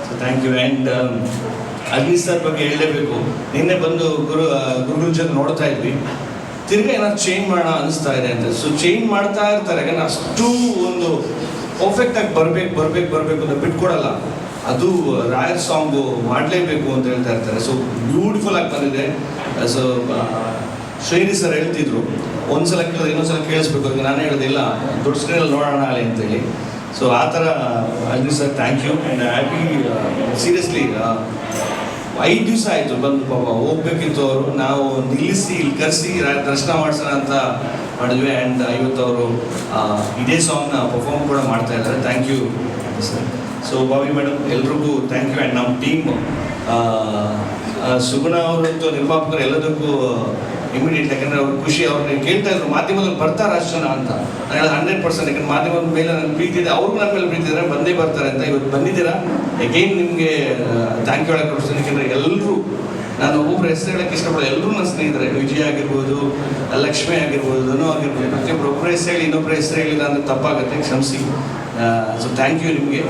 So thank you. And Agni sir ಬಗ್ಗೆ ಹೇಳಲೇಬೇಕು. ನಿನ್ನೆ ಬಂದು ಗುರುಗಳ ಜೊತೆ ನೋಡ್ತಾ ಇದ್ವಿ, ತಿರ್ಗಿ ಏನಾದ್ರು ಚೇಂಜ್ ಮಾಡೋಣ ಅನಿಸ್ತಾ ಇದೆ ಅಂತ. ಸೊ ಚೇಂಜ್ ಮಾಡ್ತಾ ಇರ್ತಾರೆ, ಯಾಕಂದ್ರೆ ಅಷ್ಟು ಒಂದು ಪರ್ಫೆಕ್ಟಾಗಿ ಬರಬೇಕು ಅಂತ ಬಿಟ್ಕೊಡಲ್ಲ. ಅದು ರಾಯರ್ ಸಾಂಗು ಮಾಡಲೇಬೇಕು ಅಂತ ಹೇಳ್ತಾ ಇರ್ತಾರೆ. ಸೊ ಬ್ಯೂಟಿಫುಲ್ ಆಗಿ ಬಂದಿದೆ. ಸೊ ಶ್ರೀನಿ ಸರ್ ಹೇಳ್ತಿದ್ರು, ಒಂದ್ಸಲ ಕೇಳಿದ್ರೆ ಇನ್ನೊಂದ್ಸಲ ಕೇಳಿಸ್ಬೇಕು ಅಂತ. ನಾನು ಹೇಳೋದಿಲ್ಲ, ದೊಡ್ಡ ಸ್ಕ್ರೀನಲ್ಲಿ ನೋಡೋಣ ಅಲ್ಲಿ ಅಂತೇಳಿ. ಸೊ ಆ ಥರ Agni sir thank you. And happy. Seriously 5 ದಿವಸ ಆಯಿತು ಬಂದು, ಪಾಪ ಹೋಗ್ಬೇಕಿತ್ತು ಅವರು. ನಾವು ನಿಲ್ಲಿಸಿ ಇಲ್ಲಿ ಕರೆಸಿ ದರ್ಶನ ಮಾಡಿಸೋಣ ಅಂತ ಮಾಡಿದ್ವಿ. ಆ್ಯಂಡ್ ಇವತ್ತು ಅವರು ಇದೇ ಸಾಂಗ್ನ ಪರ್ಫಾರ್ಮ್ ಕೂಡ ಮಾಡ್ತಾ ಇದ್ದಾರೆ. Thank you sir. So Bobby madam ಎಲ್ರಿಗೂ ಥ್ಯಾಂಕ್ ಯು. ಆ್ಯಂಡ್ ನಮ್ಮ ಟೀಮ್ ಸುಗುಣ ಅವರಂತೂ ನಿರ್ಮಾಪಕರು ಎಲ್ಲದಕ್ಕೂ ಇಮಿಡಿಯೇಟ್, ಯಾಕಂದರೆ ಅವ್ರ ಖುಷಿ. ಅವ್ರನ್ನ ಕೇಳ್ತಾ ಇದ್ರು ಮಾಧ್ಯಮದಲ್ಲಿ ಬರ್ತಾರೆ ಅಷ್ಟು ಜನ ಅಂತ. ನಾನು ಹೇಳೋದು 100%, ಯಾಕಂದ್ರೆ ಮಾಧ್ಯಮದ ಮೇಲೆ ನನಗೆ ಪ್ರೀತಿ ಇದೆ, ಅವ್ರಿಗೂ ನನ್ನ ಮೇಲೆ ಪ್ರೀತಿ ಇದ್ದಾರೆ, ಬಂದೇ ಬರ್ತಾರೆ ಅಂತ. ಇವತ್ತು ಬಂದಿದ್ದೀರಾ, ಅಗೈನ್ ನಿಮಗೆ ಥ್ಯಾಂಕ್ ಯು ಹೇಳಕ್ಕೆ ಕೊಡ್ತೀನಿ. ಯಾಕೆಂದರೆ ಎಲ್ಲರೂ, ನಾನು ಒಬ್ಬೊಬ್ಬರು ಹೆಸರು ಹೇಳಕ್ಕೆ ಇಷ್ಟಪಡೋದು, ಎಲ್ಲರೂ ನನ್ನ ಸ್ನೇಹಿತರೆ. ವಿಜಯ್ ಆಗಿರ್ಬೋದು, ಲಕ್ಷ್ಮಿ ಆಗಿರ್ಬೋದು, ಧನು ಆಗಿರ್ಬೋದು, ಪ್ರತಿಯೊಬ್ಬರು ಒಬ್ಬರ ಹೆಸರು ಹೇಳಿ ಇನ್ನೊಬ್ಬರ ಹೆಸರು ಹೇಳಿಲ್ಲ ಅಂದರೆ ತಪ್ಪಾಗುತ್ತೆ, ಕ್ಷಮಿಸಿ. ಸೊ ಥ್ಯಾಂಕ್ ಯು ನಿಮಗೆ.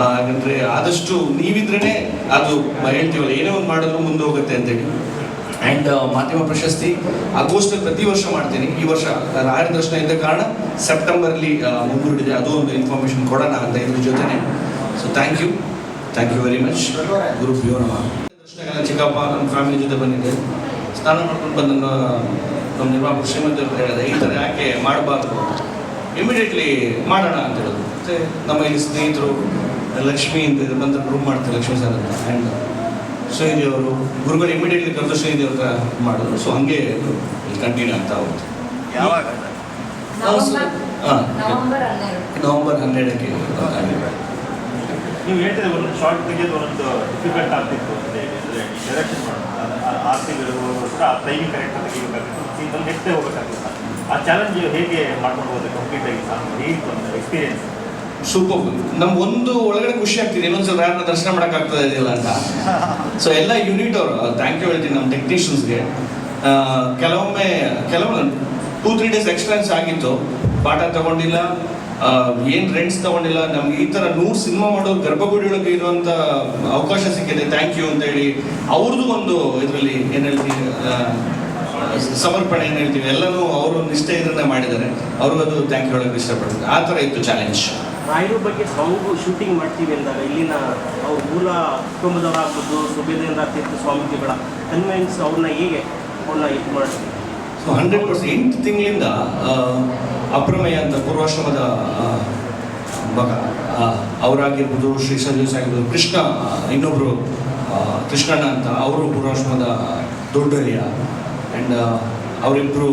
ಯಾಕಂದರೆ ಆದಷ್ಟು ನೀವಿದ್ರೇ ಅದು ಹೇಳ್ತೀವಲ್ಲ, ಏನೇ ಒಂದು ಮಾಡಿದ್ರು ಮುಂದೆ ಹೋಗುತ್ತೆ ಅಂತೇಳಿ. ಆ್ಯಂಡ್ ಮಾಧ್ಯಮ ಪ್ರಶಸ್ತಿ ಆಗಸ್ಟಲ್ಲಿ ಪ್ರತಿ ವರ್ಷ ಮಾಡ್ತೀನಿ. ಈ ವರ್ಷ ರಾಯರ ದರ್ಶನ ಇದ್ದ ಕಾರಣ ಸೆಪ್ಟೆಂಬರ್ಲಿ ಮುಂದೂಡಿದೆ. ಅದು ಒಂದು ಇನ್ಫಾರ್ಮೇಷನ್ ಕೊಡೋಣ ಅಂತ ಇದ್ರ ಜೊತೆನೆ. So thank you very much. ಗುರುಭ್ಯೋ ನಮಃ. ದರ್ಶನ ಚಿಕ್ಕಪ್ಪ ನಮ್ಮ ಫ್ಯಾಮಿಲಿ ಜೊತೆ ಬಂದಿದ್ದೆ, ಸ್ನಾನ ಮಾಡ್ಕೊಂಡು ಬಂದು ನಮ್ಮ ನಿರ್ಮಾಪಕ ಶ್ರೀಮಂತ ಹೇಳಿದೆ, ಈ ಥರ ಯಾಕೆ ಮಾಡಬಾರ್ದು, ಇಮಿಡಿಯೇಟ್ಲಿ ಮಾಡೋಣ ಅಂತ ಹೇಳೋದು. ಮತ್ತು ನಮ್ಮ ಇಲ್ಲಿ ಸ್ನೇಹಿತರು ಲಕ್ಷ್ಮಿ ಅಂತ ಬಂದು ರೂಮ್ ಮಾಡ್ತಾರೆ, ಲಕ್ಷ್ಮೀ ಸರ್ ಅಂತ. ಆ್ಯಂಡ್ ಶ್ರೀನಿಧಿ ಅವರು ಗುರುಗಳು ಇಮಿಡಿಯೇಟ್ಲಿ ಕರೆದು ಶ್ರೀನಿಧಿ ಅವ್ರ ಮಾಡಿದ್ರು. ಸೊ ಹಂಗೆ ಕಂಟಿನ್ಯೂ ಆಗ್ತಾ ಹೋಗುತ್ತೆ. ಯಾವಾಗ? ನವೆಂಬರ್ 12ಕ್ಕೆ. ನೀವು ಹೇಳ್ತಿದ್ರೆ ಒಂದೊಂದು ಶಾರ್ಟ್ ತೆಗೆಯೋದು ಒಂದೊಂದು ಡಿಫಿಕಲ್ಟ್ ಆಗ್ತಿತ್ತು ಅಂತ ಹೇಳಿ, ಅಂದರೆ ಡೈರೆಕ್ಷನ್ ಮಾಡೋದು, 6 ತಿಂಗಳಿಗೋಸ್ಕರ ಆ ಟೈಮಿಂಗ್ ಕರೆಕ್ಟ್ ತೆಗಿಬೇಕಾಗಿತ್ತು, ಸೀಸನ್ ನೆಕ್ಸ್ಟೇ ಹೋಗಬೇಕಾಗಿತ್ತು. ಆ ಚಾಲೆಂಜ್ ಹೇಗೆ ಮಾಡ್ಕೊಂಡು ಹೋದ್ರೆ ಕಂಪ್ಲೀಟಾಗಿ ಹೇಗಿತ್ತು ಒಂದು ಎಕ್ಸ್ಪೀರಿಯನ್ಸ್? ಸೂಪರ್. ನಮ್ಗೆ ಒಂದು ಒಳಗಡೆ ಖುಷಿ ಆಗ್ತಿದೆ, ಇನ್ನೊಂದ್ಸಲ ಯಾರನ್ನ ದರ್ಶನ ಮಾಡೋಕ್ಕಾಗ್ತದೆ ಇದೆಯಲ್ಲ ಅಂತ. ಸೊ ಎಲ್ಲ ಯೂನಿಟ್ ಅವರು ಥ್ಯಾಂಕ್ ಯು ಹೇಳ್ತೀನಿ ನಮ್ಮ ಟೆಕ್ನಿಷಿಯನ್ಸ್ಗೆ. ಕೆಲವೊಮ್ಮೆ 2-3 ಡೇಸ್ ಎಕ್ಸ್ಪೀರಿಯನ್ಸ್ ಆಗಿತ್ತು, ಪಾಠ ತಗೊಂಡಿಲ್ಲ, ಏನು ರೆಂಟ್ಸ್ ತಗೊಂಡಿಲ್ಲ. ನಮ್ಗೆ ಈ ಥರ 100 ಸಿನಿಮಾ ಮಾಡೋರು ಗರ್ಭಗುಡಿ ಒಳಗೆ ಇರುವಂಥ ಅವಕಾಶ ಸಿಕ್ಕಿದೆ, ಥ್ಯಾಂಕ್ ಯು ಅಂತೇಳಿ. ಅವ್ರದ್ದು ಒಂದು ಇದರಲ್ಲಿ ಏನು ಹೇಳ್ತೀವಿ, ಸಮರ್ಪಣೆ ಏನು ಹೇಳ್ತೀವಿ, ಎಲ್ಲನೂ ಅವರು ನಿಷ್ಠೆ ಇದನ್ನ ಮಾಡಿದ್ದಾರೆ. ಅವ್ರಿಗೂ ಅದು ಥ್ಯಾಂಕ್ ಯು ಹೇಳೋಕ್ಕೆ ಇಷ್ಟಪಡ್ತೀನಿ. ಆ ಥರ ಇತ್ತು ಚಾಲೆಂಜ್. ರಾಯರ ಬಗ್ಗೆ ಸಾಂಗು ಶೂಟಿಂಗ್ ಮಾಡ್ತೀವಿ ಅಂದಾಗ ಇಲ್ಲಿನ ಅವ್ರ ಮೂಲ ಕುಟುಂಬದವರಾಗ್ಬೋದು, ಸುಬೇಂದ್ರ ತೀರ್ಥ ಸ್ವಾಮೀಜಿಗಳ ಕನ್ವೆನ್ಸ್ ಅವ್ರನ್ನ ಹೇಗೆ ಇದು ಮಾಡ್ತೀವಿ? ಸೊ 100% 8 ತಿಂಗಳಿಂದ ಅಪ್ರಮೇಯ ಅಂತ ಪೂರ್ವಾಶ್ರಮದ ಮಗ ಅವರಾಗಿರ್ಬೋದು, ಶ್ರೀ ಸಂಜೀವ್ ಆಗಿರ್ಬೋದು, ಕೃಷ್ಣ ಇನ್ನೊಬ್ಬರು ಕೃಷ್ಣಣ್ಣ ಅಂತ ಅವರು ಪೂರ್ವಾಶ್ರಮದ ದೊಡ್ಡರಿಯ. ಆ್ಯಂಡ್ ಅವರಿಬ್ಬರು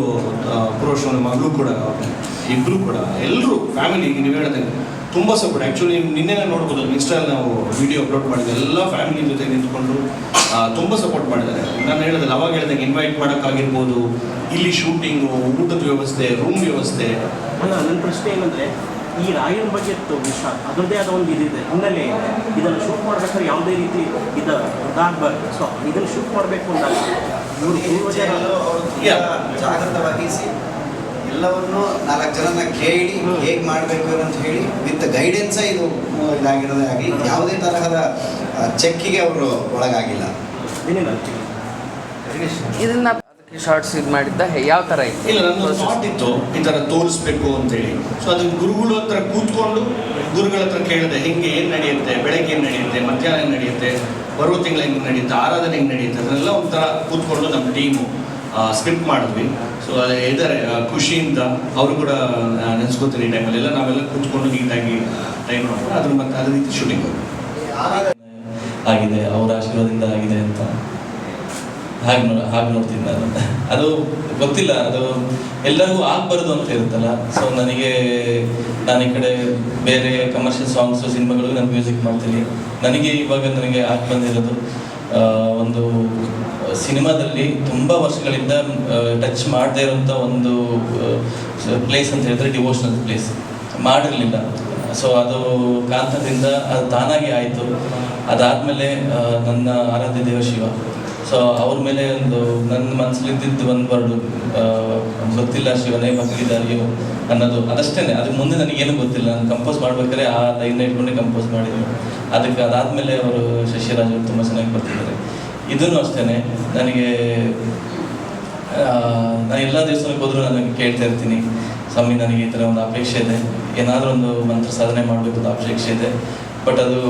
ಪೂರ್ವಾಶ್ರಮದ ಮಗಳು ಕೂಡ, ಇಬ್ಬರು ಕೂಡ ಎಲ್ಲರೂ ಫ್ಯಾಮಿಲಿ ನೀವು ಹೇಳಿದಂಗೆ ತುಂಬ ಸಪೋರ್ಟ್. ಆ್ಯಕ್ಚುಲಿ ನಿನ್ನೆ ನೋಡ್ಬೋದು, ಇನ್ಸ್ಟಾಲ್ ನಾವು ವಿಡಿಯೋ ಅಪ್ಲೋಡ್ ಮಾಡಿದ್ವಿ, ಎಲ್ಲ ಫ್ಯಾಮಿಲಿ ಜೊತೆ ನಿಂತ್ಕೊಂಡು ತುಂಬ ಸಪೋರ್ಟ್ ಮಾಡಿದ್ದಾರೆ. ನಾನು ಹೇಳಿದ್ರೆ ಅವಾಗ ಹೇಳಿದಾಗ ಇನ್ವೈಟ್ ಮಾಡೋಕ್ಕಾಗಿರ್ಬೋದು, ಇಲ್ಲಿ ಶೂಟಿಂಗು, ಊಟದ ವ್ಯವಸ್ಥೆ, ರೂಮ್ ವ್ಯವಸ್ಥೆ. ಅಲ್ಲ, ನನ್ನ ಪ್ರಶ್ನೆ ಏನಂದರೆ, ಈ ರಾಯನ ಬಗ್ಗೆ ವಿಷಯ ಅದರದ್ದೇ ಆದ ಒಂದು ಇದಿದೆ, ಹಿನ್ನೆಲೆ ಇದೆ. ಇದನ್ನು ಶೂಟ್ ಮಾಡ್ಬೇಕಾದ್ರೆ ಯಾವುದೇ ರೀತಿ ಇದಾಗಬಾರ್ದು. ಸೊ ಇದನ್ನು ಶೂಟ್ ಮಾಡಬೇಕು ಅಂದಾಗ ಇವರು ಪೂರ್ವಜರ ಜಾಗೃತವಾಗಿಸಿ ಎಲ್ಲವನ್ನು 4 ಜನನ ಕೇಳಿ ಹೇಗೆ ಮಾಡಬೇಕು ಅಂತ ಹೇಳಿ ವಿತ್ ಗೈಡೆನ್ಸೇ ಇದು ಇದಾಗಿರೋದೇ ಆಗಲಿ, ಯಾವುದೇ ತರಹದ ಚೆಕ್ಕಿಗೆ ಅವರು ಒಳಗಾಗಿಲ್ಲ. ಇದನ್ನ ಶಾರ್ಟ್ಸ್ ಇದು ಮಾಡಿದ್ದ ಯಾವ ಥರ ಇತ್ತು? ಇಲ್ಲ, ನನ್ನ ಥಾಟ್ ಇತ್ತು ಈ ಥರ ತೋರಿಸ್ಬೇಕು ಅಂತೇಳಿ. ಸೊ ಅದು ಗುರುಗಳ ಹತ್ರ ಕೂತ್ಕೊಂಡು ಗುರುಗಳ ಹತ್ರ ಕೇಳಿದೆ, ಹೆಂಗೆ ಏನು ನಡೆಯುತ್ತೆ, ಬೆಳಗ್ಗೆ ಏನು ನಡೆಯುತ್ತೆ, ಮಧ್ಯಾಹ್ನ ಏನು ನಡೆಯುತ್ತೆ, ಬರುವ ತಿಂಗಳು ಹೆಂಗೆ ನಡೆಯುತ್ತೆ, ಆರಾಧನೆ ಹೆಂಗೆ ನಡೆಯುತ್ತೆ, ಅದನ್ನೆಲ್ಲ ಒಂಥರ ಕೂತ್ಕೊಂಡು ನಮ್ಮ ಟೀಮು ಸ್ಕ್ರಿಪ್ಟ್ ಮಾಡಿದ್ವಿ. ಸೊ ಅದೇ ಇದ್ದಾರೆ ಖುಷಿಯಿಂದ ಅವರು ಕೂಡ ನೆನೆಸ್ಕೋತೀನಿ ಈ ಟೈಮಲ್ಲಿ ಎಲ್ಲ ನಾವೆಲ್ಲ ಕೂತ್ಕೊಂಡು ನೀಟಾಗಿ ಟೈಮ್ ಮಾಡ್ಕೊಂಡು ಅದ್ರ ಮತ್ತೆ ಅದೇ ರೀತಿ ಶೂಟಿಂಗ್ ಆಗಿದೆ, ಅವರ ಆಶೀರ್ವಾದದಿಂದ ಆಗಿದೆ ಅಂತ ಹಾಗೆ ನೋಡ್ತೀನಿ ನಾನು. ಅದು ಗೊತ್ತಿಲ್ಲ, ಅದು ಎಲ್ಲರಿಗೂ ಆಗಬಾರ್ದು ಅಂತ ಇರುತ್ತಲ್ಲ. ಸೊ ನಾನು ಈ ಕಡೆ ಬೇರೆ ಕಮರ್ಷಿಯಲ್ ಸಾಂಗ್ಸು, ಸಿನಿಮಾಗಳಿಗೂ ನಾನು ಮ್ಯೂಸಿಕ್ ಮಾಡ್ತೀನಿ. ಇವಾಗ ನನಗೆ ಆಗಿ ಬಂದಿರೋದು ಒಂದು ಸಿನಿಮಾದಲ್ಲಿ ತುಂಬ ವರ್ಷಗಳಿಂದ ಟಚ್ ಮಾಡದೇ ಇರೋಂಥ ಒಂದು ಪ್ಲೇಸ್ ಅಂತ ಹೇಳಿದ್ರೆ ಡಿವೋಷನಲ್ ಪ್ಲೇಸ್ ಮಾಡಿರಲಿಲ್ಲ. ಸೊ ಅದು ಕಾಂತದಿಂದ ಅದು ತಾನಾಗಿ ಆಯಿತು. ಅದಾದಮೇಲೆ ನನ್ನ ಆರಾಧ್ಯ ದೇವ ಶಿವ, ಸೊ ಅವ್ರ ಮೇಲೆ ಒಂದು ನನ್ನ ಮನಸ್ಸಲ್ಲಿ ಇದ್ದಿದ್ದು ಒಂದು ವರ್ಡು ಗೊತ್ತಿಲ್ಲ ಶಿವನೇ ಭಕ್ತಿದಾರಿಯೋ ಅನ್ನೋದು, ಅದಷ್ಟೇ. ಅದಕ್ಕೆ ಮುಂದೆ ನನಗೇನು ಗೊತ್ತಿಲ್ಲ. ನಾನು ಕಂಪೋಸ್ ಮಾಡ್ಬೇಕಾದ್ರೆ ಆ ಲೈನ್ನ ಇಟ್ಕೊಂಡೆ ಕಂಪೋಸ್ ಮಾಡಿದ್ರು. ಅದಾದಮೇಲೆ ಅವರು ಶಶಿರಾಜ್ ಅವರು ತುಂಬ ಚೆನ್ನಾಗಿ ಬರ್ತಿದ್ದಾರೆ. ಇದೂ ಅಷ್ಟೇ. ನಾನು ಎಲ್ಲ ದೇವಸ್ಥಾನಕ್ಕೆ ಹೋದರೂ ನನಗೆ ಕೇಳ್ತಾ ಇರ್ತೀನಿ, ಸ್ವಾಮಿ ನನಗೆ ಈ ಥರ ಒಂದು ಅಪೇಕ್ಷೆ ಇದೆ, ಏನಾದರೂ ಒಂದು ಮಂತ್ರ ಸಾಧನೆ ಮಾಡಬೇಕು ಅಂತ ಅಪೇಕ್ಷೆ ಇದೆ. ಬಟ್ ಅದು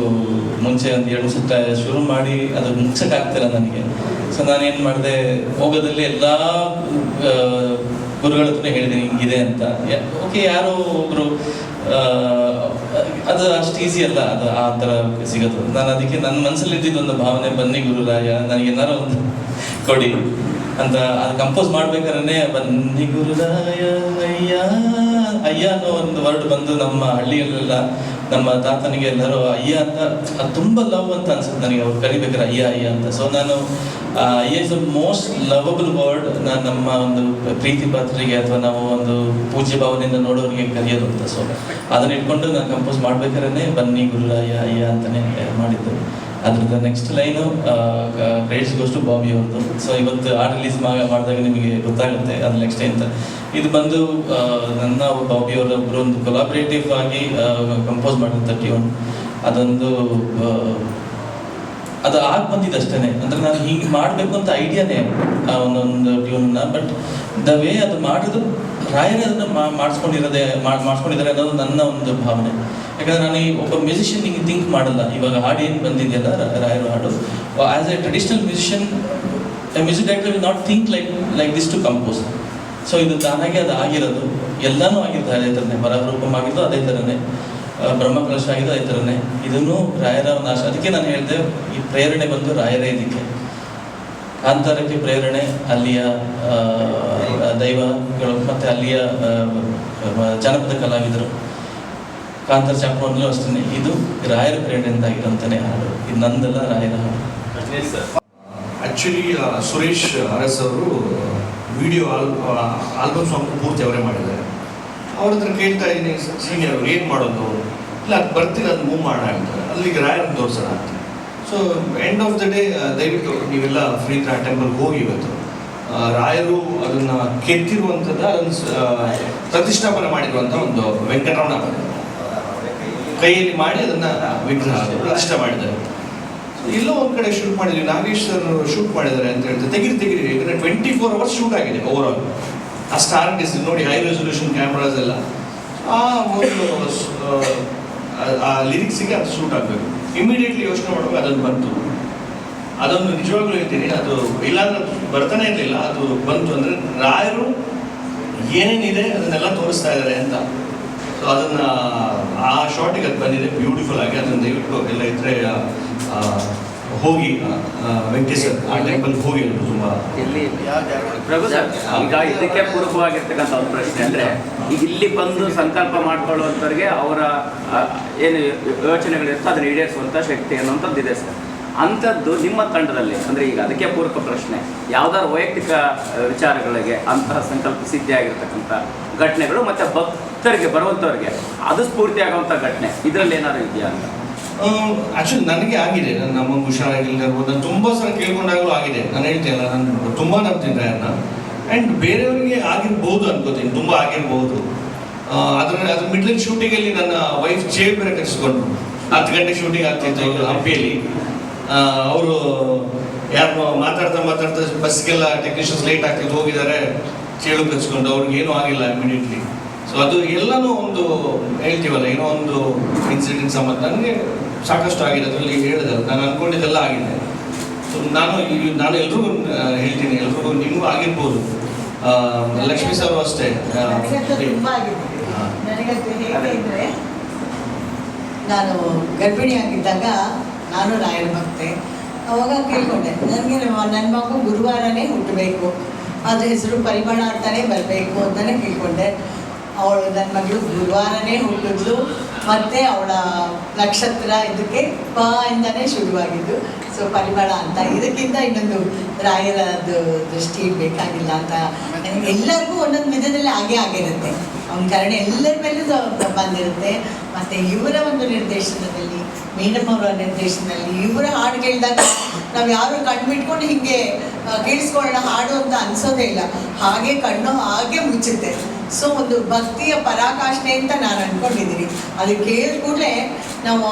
ಮುಂಚೆ ಒಂದು 2 ಸಲ ಶುರು ಮಾಡಿ ಅದು ಮುಗ್ಸೋಕ್ಕಾಗ್ತಿಲ್ಲ ನನಗೆ. ಸೊ ನಾನೇನು ಮಾಡಿದೆ, ಹೋಗೋದಲ್ಲಿ ಎಲ್ಲ ಗುರುಗಳ ಹತ್ರ ಹೇಳಿದ್ದೀನಿ ಹಿಂಗಿದೆ ಅಂತ. ಓಕೆ, ಯಾರೋ ಒಬ್ಬರು ಅದು ಅಷ್ಟು ಈಸಿ ಅಲ್ಲ, ಅದು ಆ ಥರ ಸಿಗೋದು. ನಾನು ಅದಕ್ಕೆ ನನ್ನ ಮನಸ್ಸಲ್ಲಿ ಇದ್ದಿದ್ದೊಂದು ಭಾವನೆ, ಬನ್ನಿ ಗುರುರಾಯ ನನಗೇನಾರು ಒಂದು ಕೊಡಿ ಅಂತ. ಅದು ಕಂಪೋಸ್ ಮಾಡ್ಬೇಕಾದ್ರೆ ಬನ್ನಿ ಗುರುರಾಯ ಅಯ್ಯ ಅನ್ನೋ ಒಂದು ವರ್ಡ್ ಬಂದು ನಮ್ಮ ಹಳ್ಳಿಯಲ್ಲೆಲ್ಲ ನಮ್ಮ ತಾತನಿಗೆ ಎಲ್ಲರೂ ಅಯ್ಯ ಅಂತ ಅದು ತುಂಬ ಲವ್ ಅಂತ ಅನ್ಸುತ್ತೆ ನನಗೆ, ಅವ್ರು ಕರಿಬೇಕಾರೆ ಅಯ್ಯ ಅಂತ. ಸೊ ನಾನು ಅಯ್ಯ is the most lovable word. ನಾನು ನಮ್ಮ ಒಂದು ಪ್ರೀತಿ ಪಾತ್ರರಿಗೆ ಅಥವಾ ನಾವು ಒಂದು ಪೂಜ್ಯ ಭಾವನೆಯಿಂದ ನೋಡೋರಿಗೆ ಕರೆಯೋದು ಅಂತ. ಸೊ ಅದನ್ನ ಇಟ್ಕೊಂಡು ನಾನು ಕಂಪೋಸ್ ಮಾಡ್ಬೇಕಾದ್ರೆ ಬನ್ನಿ ಗುರುರಾಯ ಅಯ್ಯ ಅಂತಲೇ ಮಾಡಿದ್ದು. ಅದ್ರದ್ದು next line credits goes to Bobby ಅವ್ರದ್ದು. ಸೊ ಇವತ್ತು ಆ ರಿಲೀಸ್ ಮಾಡಿದಾಗ ನಿಮಗೆ ಗೊತ್ತಾಗುತ್ತೆ ಅದು ನೆಕ್ಸ್ಟ್ ಅಂತ. ಇದು ಬಂದು ನನ್ನ ಬಾಬಿ ಅವರ ಒಬ್ಬರು ಒಂದು ಕೊಲಾಬ್ರೇಟಿವ್ ಆಗಿ ಕಂಪೋಸ್ ಮಾಡಿದಂಥ ಟ್ಯೂನ್. ಅದೊಂದು ಅದು ಆಗಿ ಬಂದಿದ್ದು ಅಷ್ಟೇ. ಅಂದರೆ ನಾನು ಹೀಗೆ ಮಾಡಬೇಕು ಅಂತ ಐಡಿಯಾನೇ ಒಂದೊಂದು ಟ್ಯೂನ್ನ. ಬಟ್ ದ ವೇ ಅದು ಮಾಡಿದ್ರು ರಾಯರೇ ಅದನ್ನು ಮಾಡಿಸ್ಕೊಂಡಿದ್ದಾರೆ ಅನ್ನೋದು ನನ್ನ ಒಂದು ಭಾವನೆ. ಯಾಕಂದರೆ ನಾನು ಒಬ್ಬ ಮ್ಯೂಸಿಷಿಯನ್ ಹಿಂಗೆ ಥಿಂಕ್ ಮಾಡಲ್ಲ. ಇವಾಗ ಹಾಡು ಏನು ಬಂದಿದೆಯಲ್ಲ ರಾಯರು ಹಾಡು, as a traditional musician a music director will not think like this to compose. So ಇದು ತಾನಾಗೆ ಅದು ಆಗಿರೋದು, ಎಲ್ಲನೂ ಆಗಿದ್ದು ಅದೇ ಥರನೇ. ವರರೂಪಂ ಆಗಿದ್ದು ಅದೇ ಥರನೇ, ಬ್ರಹ್ಮಕಲಶ ಆಗಿದ್ದು ಅದೇ ಥರನೇ. ಇದನ್ನು ರಾಯರ ಒಂದು ಆಶೆ. ಅದಕ್ಕೆ ನಾನು ಹೇಳಿದೆ, ಈ ಪ್ರೇರಣೆ ಬಂದು ರಾಯರೇ. ಇದಕ್ಕೆ ಕಾಂತಾರಕ್ಕೆ ಪ್ರೇರಣೆ ಅಲ್ಲಿಯ ದೈವಗಳು ಮತ್ತು ಅಲ್ಲಿಯ ಜನಪದ ಕಲಾವಿದರು. ಕಾಂತಾರ ಚಾಪುರಲ್ಲೂ ಅಷ್ಟೇ ಇದು ರಾಯರ ಪ್ರೇರಣೆಯಿಂದ ಆಗಿರೋಂತಾನೆ ಹಾಡು. ಇದು ನಂದಲ್ಲ, ರಾಯರ ಹಾಡು. ಆ್ಯಕ್ಚುಲಿ ಸುರೇಶ್ ಅರಸ್ ಅವರು ವಿಡಿಯೋ ಆಲ್ಬಮ್ ಸಾಂಗ್ ಪೂರ್ತಿ ಅವರೇ ಮಾಡಿದ್ದಾರೆ. ಅವ್ರ ಹತ್ರ ಕೇಳ್ತಾ ಇದ್ದೀನಿ, ಸೀನಿಯರ್ ಅವ್ರು ಏನು ಮಾಡೋದು, ಇಲ್ಲ ಅದು ಬರ್ತೀನಿ, ಅದು ಮೂವ್ ಮಾಡೋಣ ಅಂತಾರೆ. ಅಲ್ಲಿಗೆ ರಾಯರನ್ನು ತೋರಿಸೋಣ ಅಂತ. So end of the day ದಯವಿಟ್ಟು ನೀವೆಲ್ಲ ಫ್ರೀ ಟೆಂಪಲ್ಗೆ ಹೋಗಿ. ಇವತ್ತು ರಾಯರು ಅದನ್ನು ಕೆತ್ತಿರುವಂಥದ್ದು, ಅದನ್ನು ಪ್ರತಿಷ್ಠಾಪನೆ ಮಾಡಿರುವಂಥ ಒಂದು ವೆಂಕಟರಮಣ ಕೈಯಲ್ಲಿ ಮಾಡಿ ಅದನ್ನು ವಿಗ್ರಹ ಪ್ರತಿಷ್ಠೆ ಮಾಡಿದ್ದಾರೆ. ಎಲ್ಲೋ ಒಂದು ಕಡೆ ಶೂಟ್ ಮಾಡಿದ್ವಿ, ನಾಗೇಶ್ ಸರ್ ಶೂಟ್ ಮಾಡಿದ್ದಾರೆ ಅಂತ ಹೇಳ್ತಾರೆ. ತೆಗಿರಿ ಯಾಕಂದರೆ 24 hours ಶೂಟ್ ಆಗಿದೆ ಓವರ್ ಆಲ್. ಆ ಸ್ಟಾರ್ನೆಸ್ ನೋಡಿ, ಹೈ ರೆಸೊಲ್ಯೂಷನ್ ಕ್ಯಾಮ್ರಾಸ್ ಎಲ್ಲ. ಆ ಒಂದು ಆ ಲಿರಿಕ್ಸಿಗೆ ಅದು ಶೂಟ್ ಆಗಬೇಕು. ಇಮಿಡಿಯೇಟ್ಲಿ ಯೋಚನೆ ಮಾಡುವಾಗ ಅದನ್ನು ಬಂತು. ಅದೊಂದು ನಿಜವಾಗ್ಲೂ ಹೇಳ್ತೀನಿ, ಅದು ಇಲ್ಲಾಂದ್ರೆ ಬರ್ತಾನೆ ಇರಲಿಲ್ಲ. ಅದು ಬಂತು ಅಂದರೆ ರಾಯರು ಏನೇನಿದೆ ಅದನ್ನೆಲ್ಲ ತೋರಿಸ್ತಾ ಇದ್ದಾರೆ ಅಂತ. ಸೊ ಅದನ್ನು ಆ ಶಾರ್ಟಿಗೆ ಅದು ಬಂದಿದೆ ಬ್ಯೂಟಿಫುಲ್ ಆಗಿ. ಅದನ್ನು ದಯವಿಟ್ಟು ಎಲ್ಲ ಇದ್ದರೆ ಹೋಗಿ ವೆಂಕಟೇಶ್ವರ ಆ ಟೆಂಪಲ್ಗೆ ಹೋಗಿ ಎಲ್ಲರೂ ತುಂಬ ಎಲ್ಲಿ ಪ್ರಭು ಸರ್, ಈಗ ಇದಕ್ಕೆ ಪೂರಕವಾಗಿರ್ತಕ್ಕಂಥ ಒಂದು ಪ್ರಶ್ನೆ ಅಂದರೆ ಈಗ ಇಲ್ಲಿ ಬಂದು ಸಂಕಲ್ಪ ಮಾಡ್ಕೊಳ್ಳುವಂಥವ್ರಿಗೆ ಅವರ ಏನು ಯೋಚನೆಗಳಿರ್ತೋ ಅದನ್ನು ಈಡೇರಿಸುವಂಥ ಶಕ್ತಿ ಅನ್ನುವಂಥದ್ದು ಇದೆ ಸರ್. ಅಂಥದ್ದು ನಿಮ್ಮ ತಂಡದಲ್ಲಿ ಅಂದರೆ ಈಗ ಅದಕ್ಕೆ ಪೂರಕ ಪ್ರಶ್ನೆ ಯಾವುದಾದ್ರು ವೈಯಕ್ತಿಕ ವಿಚಾರಗಳಿಗೆ ಅಂತಹ ಸಂಕಲ್ಪ ಸಿದ್ಧಿಯಾಗಿರ್ತಕ್ಕಂಥ ಘಟನೆಗಳು ಮತ್ತು ಭಕ್ತರಿಗೆ ಬರುವಂಥವ್ರಿಗೆ ಅದು ಸ್ಫೂರ್ತಿಯಾಗುವಂಥ ಘಟನೆ ಇದರಲ್ಲಿ ಏನಾದ್ರು ಇದೆಯಾ ಅಂತ? ಆ್ಯಕ್ಚುಲಿ ನನಗೆ ಆಗಿದೆ, ನಮ್ಮ ಹುಷಾರಾಗಿರ್ಬೋದು, ನಾನು ತುಂಬ ಸಲ ಕೇಳ್ಕೊಂಡಾಗಲೂ ಆಗಿದೆ. ನಾನು ಹೇಳ್ತೀನಲ್ಲ, ನಾನು ತುಂಬ ನಂಬ್ತೀನಿ ರಾಯನ್ನ. ಆ್ಯಂಡ್ ಬೇರೆಯವರಿಗೆ ಆಗಿರ್ಬೋದು ಅನ್ಕೋತೀನಿ, ತುಂಬ ಆಗಿರ್ಬೋದು. ಅದ್ರ ಮಿಡ್ಲ್ ಶೂಟಿಂಗಲ್ಲಿ ನನ್ನ ವೈಫ್ ಚೇರ್ ಬೇರೆ ಕರೆಸ್ಕೊಂಡ್ರು. 10 ಗಂಟೆ ಶೂಟಿಂಗ್ ಆಗ್ತಿತ್ತು ಹಂಪಿಯಲ್ಲಿ. ಅವರು ಯಾರು ಮಾತಾಡ್ತಾ ಬಸ್ಗೆಲ್ಲ ಟೆಕ್ನಿಷಿಯನ್ಸ್ ಲೇಟ್ ಆಗ್ತಿತ್ತು, ಹೋಗಿದ್ದಾರೆ, ಚೇಳು ಕಚ್ಕೊಂಡು ಅವ್ರಿಗೇನೂ ಆಗಿಲ್ಲ ಇಮಿಡಿಯೇಟ್ಲಿ. ಸೊ ಅದು ಎಲ್ಲನೂ ಒಂದು ಹೇಳ್ತೀವಲ್ಲ, ಏನೋ ಒಂದು ಇನ್ಸಿಡೆಂಟ್ ಸಂಬಂಧ ನನಗೆ ಸಾಕಷ್ಟು ಆಗಿದೆ. ಅದರಲ್ಲಿ ಹೇಳಿದಲ್ಲ, ನಾನು ಅಂದ್ಕೊಂಡಿದ್ದೆಲ್ಲ ಆಗಿದೆ. ಸೊ ನಾನು ಎಲ್ರಿಗೂ ಹೇಳ್ತೀನಿ, ಎಲ್ರಿಗೂ ನಿಮಗೂ ಆಗಿರ್ಬೋದು. ಲಕ್ಷ್ಮೀ ಸರ್ ಅಷ್ಟೇ ತುಂಬ ಆಗಿದೆ. ನನಗಂತೂ ಹೇಗೆ ಅಂದರೆ, ನಾನು ಗರ್ಭಿಣಿಯಾಗಿದ್ದಾಗ ನಾನು ರಾಯರ ಭಕ್ತೆ. ಅವಾಗ ಕೇಳ್ಕೊಂಡೆ, ನನಗೆ ನನ್ನ ಮಗು ಗುರುವಾರನೇ ಹುಟ್ಟಬೇಕು, ಅದ್ರ ಹೆಸರು ಪರಿಮಳ ಅಂತಾನೆ ಬರಬೇಕು ಅಂತಲೇ ಕೇಳ್ಕೊಂಡೆ. ಅವಳು ನನ್ನ ಮಗಳು ಗುರುವಾರನೇ ಹುಟ್ಟಿದ್ಲು, ಮತ್ತು ಅವಳ ನಕ್ಷತ್ರ ಇದಕ್ಕೆ ಪ ಇಂದನೇ ಶುರುವಾಗಿದ್ದು. ಸೊ ಪರಿಮಳ ಅಂತ, ಇದಕ್ಕಿಂತ ಇನ್ನೊಂದು ರಾಯರದ್ದು ದೃಷ್ಟಿ ಬೇಕಾಗಿಲ್ಲ ಅಂತ. ಎಲ್ಲರಿಗೂ ಒಂದೊಂದು ವಿಧದಲ್ಲಿ ಆಗಿರುತ್ತೆ. ಅವನ ಕಾರಣ ಎಲ್ಲರ ಮೇಲೂ ಬಂದಿರುತ್ತೆ. ಮತ್ತು ಇವರ ಒಂದು ನಿರ್ದೇಶನದಲ್ಲಿ, ಮೀನಮ್ಮವರ ನಿರ್ದೇಶನದಲ್ಲಿ ಇವರ ಹಾಡು ಕೇಳಿದಾಗ ನಾವು ಯಾರು ಕಣ್ಬಿಟ್ಕೊಂಡು ಹೀಗೆ ಕೇಳಿಸ್ಕೊಳ್ಳೋಣ ಹಾಡು ಅಂತ ಅನಿಸೋದೇ ಇಲ್ಲ. ಹಾಗೆ ಕಣ್ಣು ಹಾಗೆ ಮುಚ್ಚುತ್ತೆ. ಸೊ ಒಂದು ಭಕ್ತಿಯ ಪರಾಕಾಷ್ಠೆ ಅಂತ ನಾನು ಅಂದ್ಕೊಂಡಿದ್ದೀನಿ. ಅದು ಕೇಳಿದ ಕೂಡಲೇ ನಾವು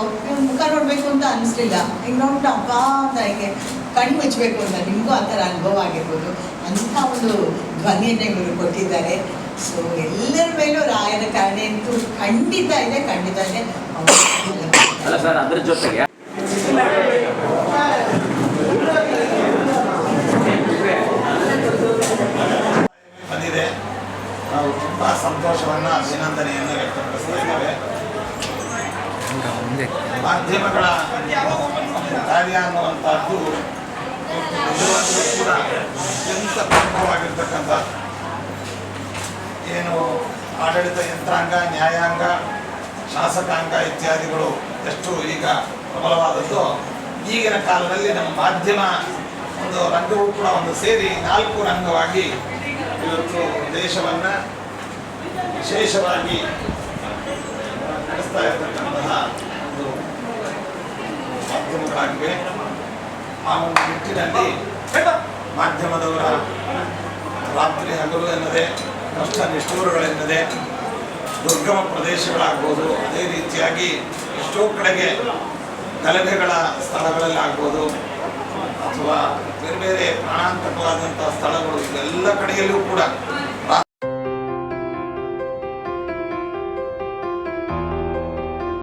ಮುಖ ನೋಡಬೇಕು ಅಂತ ಅನಿಸ್ಲಿಲ್ಲ. ಈಗ ನೋಡ್ಬಿಟ್ಟು ಅಪ್ಪ ಅಂತ ಹೀಗೆ ಕಣ್ಣು ಮುಚ್ಚಬೇಕು ಅಂತ. ನಿಮಗೂ ಆ ಥರ ಅನುಭವ ಆಗಿರ್ಬೋದು. ಅಂಥ ಒಂದು ಧ್ವನಿಯನ್ನೇ ಇವರು ಕೊಟ್ಟಿದ್ದಾರೆ. ಸೊ ಎಲ್ಲರ ಮೇಲೂ ರಾಯರ ಕರುಣೆ ಅಂತೂ ಖಂಡಿತ ಇದೆ. ಅಲ್ಲ ಸರ್, ಅದ್ರ ಜೊತೆಗೆ ಬಂದಿದೆ. ನಾವು ತುಂಬ ಸಂತೋಷವನ್ನು, ಅಭಿನಂದನೆಯನ್ನು ವ್ಯಕ್ತಪಡಿಸ್ತಾ ಇದ್ದೇವೆ. ಮಾಧ್ಯಮಗಳ ಕಾರ್ಯ ಅನ್ನುವಂಥದ್ದು ನಿಜವಾಗಲೂ ಕೂಡ ಅತ್ಯಂತ ಪ್ರಮುಖವಾಗಿರ್ತಕ್ಕಂಥ, ಏನು ಆಡಳಿತ ಯಂತ್ರಾಂಗ, ನ್ಯಾಯಾಂಗ, ಶಾಸಕಾಂಗ ಇತ್ಯಾದಿಗಳು ಎಷ್ಟು ಈಗ ಪ್ರಬಲವಾದದ್ದು, ಈಗಿನ ಕಾಲದಲ್ಲಿ ನಮ್ಮ ಮಾಧ್ಯಮ ಒಂದು ರಂಗವೂ ಕೂಡ ಒಂದು ಸೇರಿ 4 ರಂಗವಾಗಿ ಇವತ್ತು ದೇಶವನ್ನು ವಿಶೇಷವಾಗಿ ನಡೆಸ್ತಾ ಇರತಕ್ಕಂತಹ ಒಂದು ಮಾಧ್ಯಮಗಳಾಗಿವೆ. ಆ ಒಂದು ನಿಟ್ಟಿನಲ್ಲಿ ಮಾಧ್ಯಮದವರ ರಾತ್ರಿ ಹಗಲು ಎನ್ನದೆ, ಕಷ್ಟ ನಿಷ್ಠೂರಗಳೆನ್ನದೆ, ದುರ್ಗಮ ಪ್ರದೇಶಗಳಾಗ್ಬೋದು, ಅದೇ ರೀತಿಯಾಗಿ ಎಷ್ಟೋ ಕಡೆಗೆ ಗಲಭೆಗಳ ಸ್ಥಳಗಳಲ್ಲಿ ಆಗ್ಬೋದು, ಅಥವಾ ಬೇರೆ ಬೇರೆ ಪ್ರಾಣಾಂತಕವಾದಂಥ ಸ್ಥಳಗಳು, ಇವೆಲ್ಲ ಕಡೆಯಲ್ಲೂ ಕೂಡ